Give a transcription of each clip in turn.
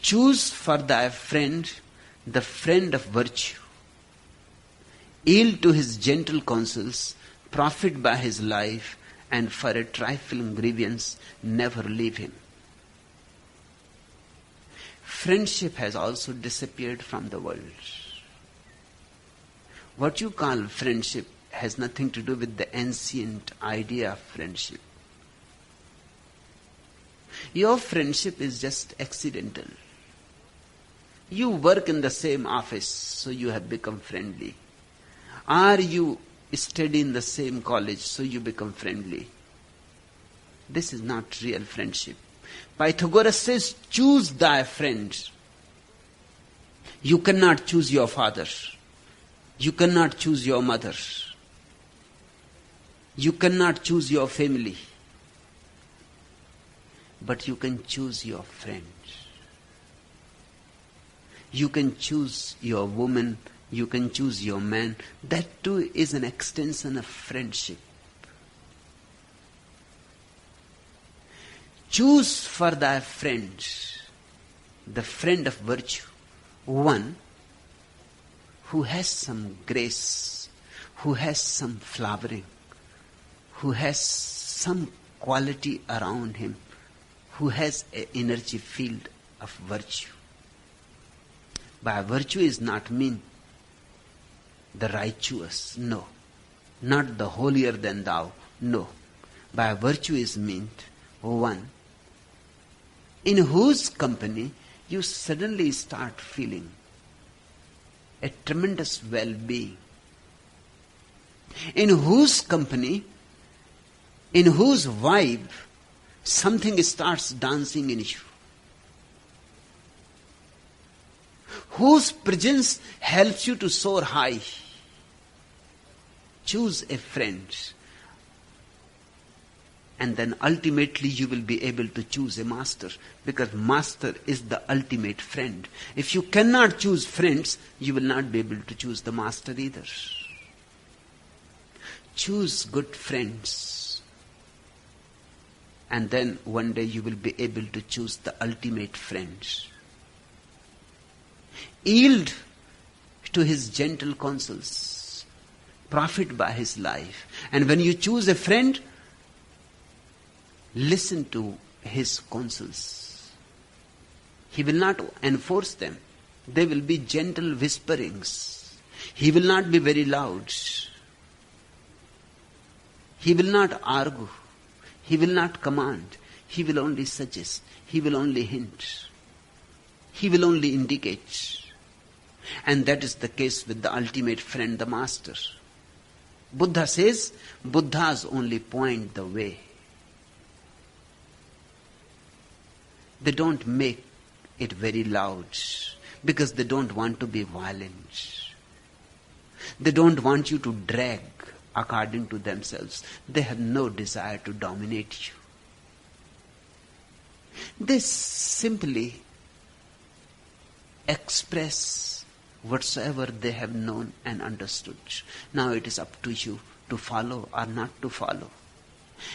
Choose for thy friend the friend of virtue. Yield to his gentle counsels, profit by his life, and for a trifling grievance never leave him. Friendship has also disappeared from the world. What you call friendship has nothing to do with the ancient idea of friendship. Your friendship is just accidental. You work in the same office, so you have become friendly. Or you study in the same college, so you become friendly. This is not real friendship. Pythagoras says, choose thy friend. You cannot choose your father. You cannot choose your mother. You cannot choose your family. But you can choose your friend. You can choose your woman. You can choose your man. That too is an extension of friendship. Choose for thy friend the friend of virtue, one who has some grace, who has some flowering, who has some quality around him, who has an energy field of virtue. By virtue is not mean the righteous, no. Not the holier than thou, no. By virtue is meant one in whose company you suddenly start feeling a tremendous well-being. In whose company, in whose vibe, something starts dancing in you. Whose presence helps you to soar high. Choose a friend. And then ultimately you will be able to choose a master, because master is the ultimate friend. If you cannot choose friends, you will not be able to choose the master either. Choose good friends. And then one day you will be able to choose the ultimate friend. Yield to his gentle counsels. Profit by his life. And when you choose a friend, listen to his counsels. He will not enforce them. They will be gentle whisperings. He will not be very loud. He will not argue. He will not command. He will only suggest. He will only hint. He will only indicate. And that is the case with the ultimate friend, the master. Buddha says, Buddhas only point the way. They don't make it very loud because they don't want to be violent. They don't want you to drag according to themselves. They have no desire to dominate you. They simply express whatsoever they have known and understood. Now it is up to you to follow or not to follow.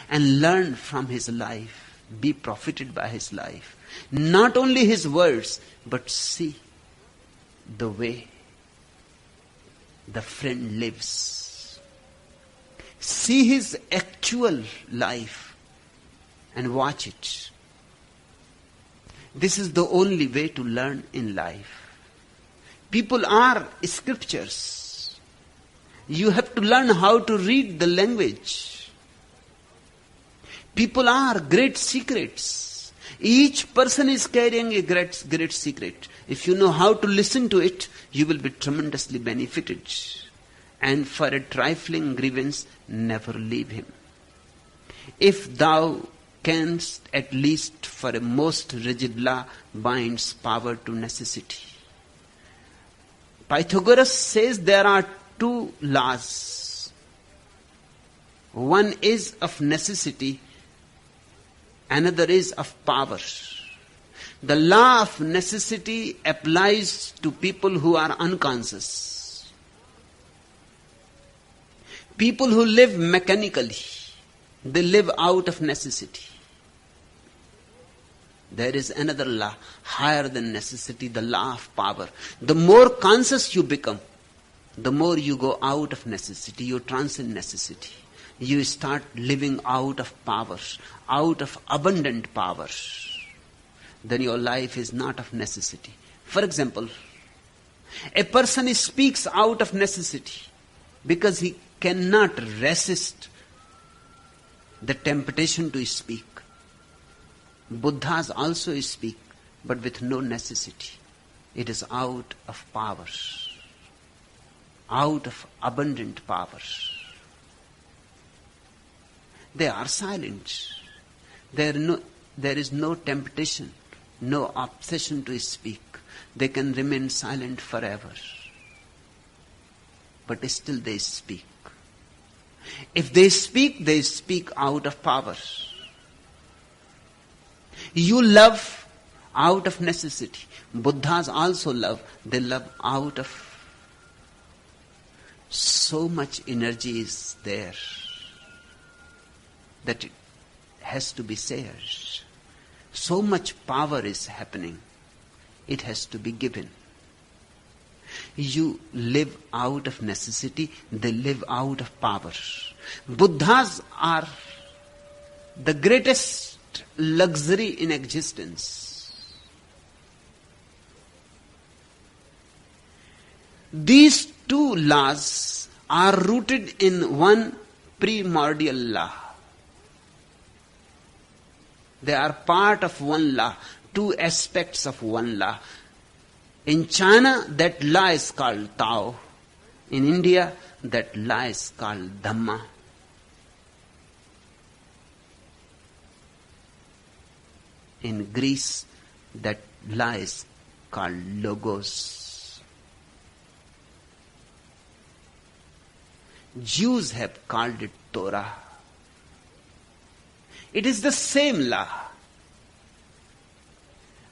And learn from his life. Be profited by his life. Not only his words, but see the way the friend lives. See his actual life and watch it. This is the only way to learn in life. People are scriptures. You have to learn how to read the language. People are great secrets. Each person is carrying a great secret. If you know how to listen to it, you will be tremendously benefited. And for a trifling grievance, never leave him. If thou canst, at least for a most rigid law, binds power to necessity. Pythagoras says there are two laws. One is of necessity, another is of power. The law of necessity applies to people who are unconscious. People who live mechanically, they live out of necessity. There is another law, higher than necessity, the law of power. The more conscious you become, the more you go out of necessity, you transcend necessity. You start living out of power, out of abundant power. Then your life is not of necessity. For example, a person speaks out of necessity because he cannot resist the temptation to speak. Buddhas also speak, but with no necessity. It is out of power, out of abundant power. They are silent. There is no temptation, no obsession to speak. They can remain silent forever. But still they speak. If they speak out of power. You love out of necessity. Buddhas also love. They love out of so much energy is there that it has to be shared. So much power is happening. It has to be given. You live out of necessity. They live out of power. Buddhas are the greatest luxury in existence. These two laws are rooted in one primordial law. They are part of one law, two aspects of one law. In China, that law is called Tao. In India, that law is called Dhamma. In Greece, that law is called Logos. Jews have called it Torah. It is the same law.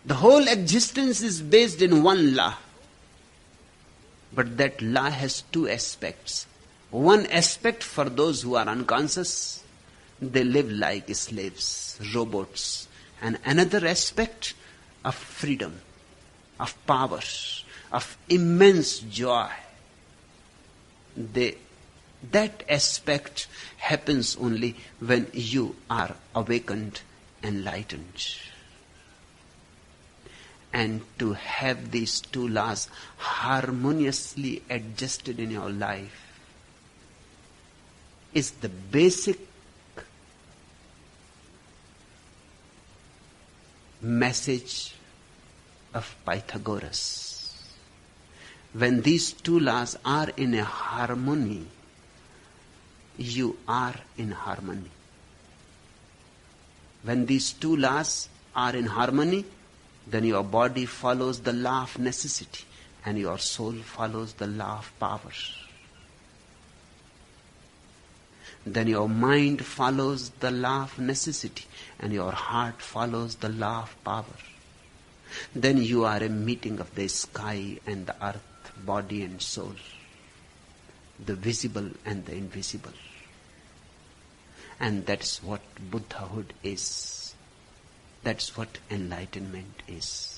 The whole existence is based in one law. But that law has two aspects. One aspect for those who are unconscious, they live like slaves, robots. And another aspect of freedom, of power, of immense joy. That aspect happens only when you are awakened, enlightened. And to have these two laws harmoniously adjusted in your life is the basic message of Pythagoras. When these two laws are in a harmony, you are in harmony. When these two laws are in harmony, then your body follows the law of necessity and your soul follows the law of power. Then your mind follows the law of necessity and your heart follows the law of power. Then you are a meeting of the sky and the earth, body and soul, the visible and the invisible. And that's what Buddhahood is. That's what enlightenment is.